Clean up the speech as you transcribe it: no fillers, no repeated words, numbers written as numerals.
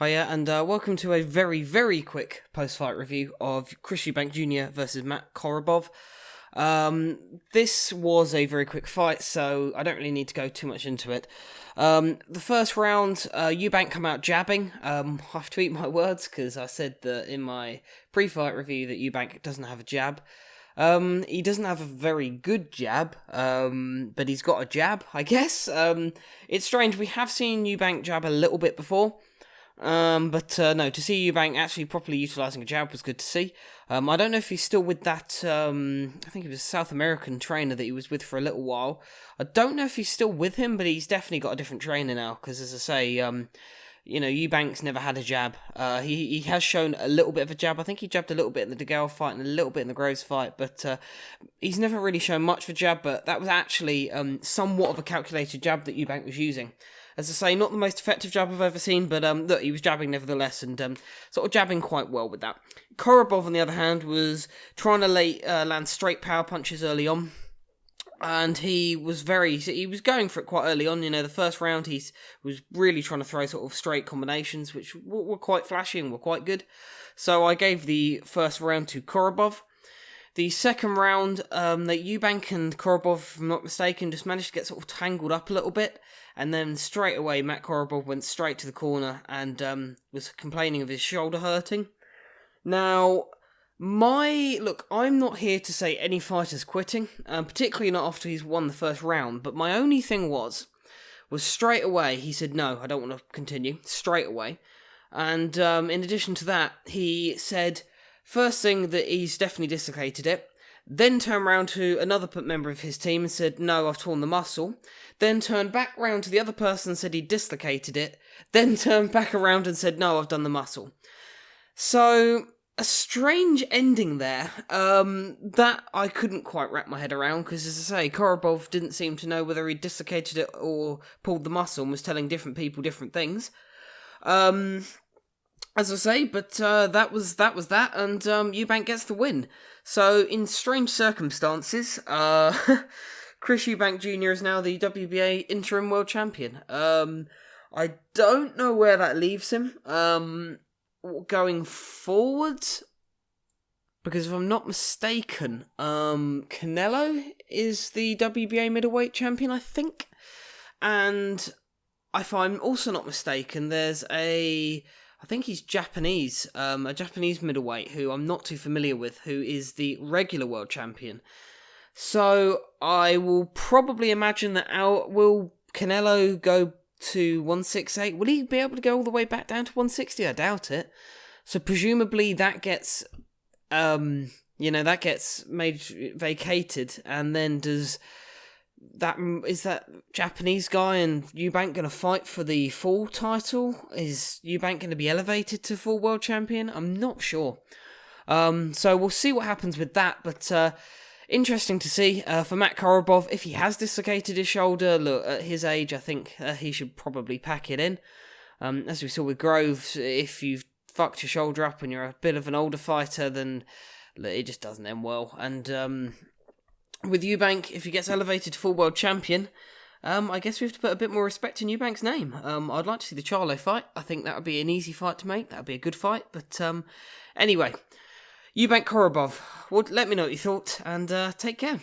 Hiya, and welcome to a very, very quick post-fight review of Chris Eubank Jr. versus Matt Korobov. This was a very quick fight, so I don't really need to go too much into it. The first round, Eubank come out jabbing. I have to eat my words, because I said that in my pre-fight review that Eubank doesn't have a jab. He doesn't have a very good jab, but he's got a jab, I guess. It's strange, we have seen Eubank jab a little bit before. But no, to see Eubank actually properly utilising a jab was good to see. I don't know if he's still with that, I think it was a South American trainer that he was with for a little while. I don't know if he's still with him, but he's definitely got a different trainer now, because as I say, Eubank's never had a jab. He has shown a little bit of a jab. I think he jabbed a little bit in the DeGale fight and a little bit in the Groves fight, but he's never really shown much of a jab, but that was actually somewhat of a calculated jab that Eubank was using. As I say, not the most effective jab I've ever seen, but look, he was jabbing nevertheless, and sort of jabbing quite well with that. Korobov, on the other hand, was trying to land straight power punches early on, and he was going for it quite early on. The first round he was really trying to throw sort of straight combinations, which were quite flashy and were quite good. So I gave the first round to Korobov. The second round, that Eubank and Korobov, if I'm not mistaken, just managed to get sort of tangled up a little bit, and then straight away Matt Korobov went straight to the corner and was complaining of his shoulder hurting. Now, I'm not here to say any fighter's quitting, particularly not after he's won the first round, but my only thing was straight away he said, no, I don't want to continue, straight away. And in addition to that, he said, first thing, that he's definitely dislocated it, then turned round to another member of his team and said, no, I've torn the muscle, then turned back round to the other person and said he dislocated it, then turned back around and said, no, I've done the muscle. So, a strange ending there, that I couldn't quite wrap my head around, because as I say, Korobov didn't seem to know whether he dislocated it or pulled the muscle and was telling different people different things. As I say, but that was that, and Eubank gets the win. So, in strange circumstances, Chris Eubank Jr. is now the WBA interim world champion. I don't know where that leaves him going forward, because if I'm not mistaken, Canelo is the WBA middleweight champion, I think. And if I'm also not mistaken, there's I think he's Japanese, a Japanese middleweight who I'm not too familiar with, who is the regular world champion. So I will probably imagine that will Canelo go to 168? Will he be able to go all the way back down to 160? I doubt it. So presumably that gets, that gets vacated, and then is that Japanese guy and Eubank going to fight for the full title? Is Eubank going to be elevated to full world champion? I'm not sure. So we'll see what happens with that, but interesting to see for Matt Korobov. If he has dislocated his shoulder, look, at his age, I think he should probably pack it in. As we saw with Groves, if you've fucked your shoulder up and you're a bit of an older fighter, then it just doesn't end well. And with Eubank, if he gets elevated to full world champion, I guess we have to put a bit more respect in Eubank's name. I'd like to see the Charlo fight. I think that would be an easy fight to make. That would be a good fight. But anyway, Eubank Korobov. Well, let me know what you thought, and take care.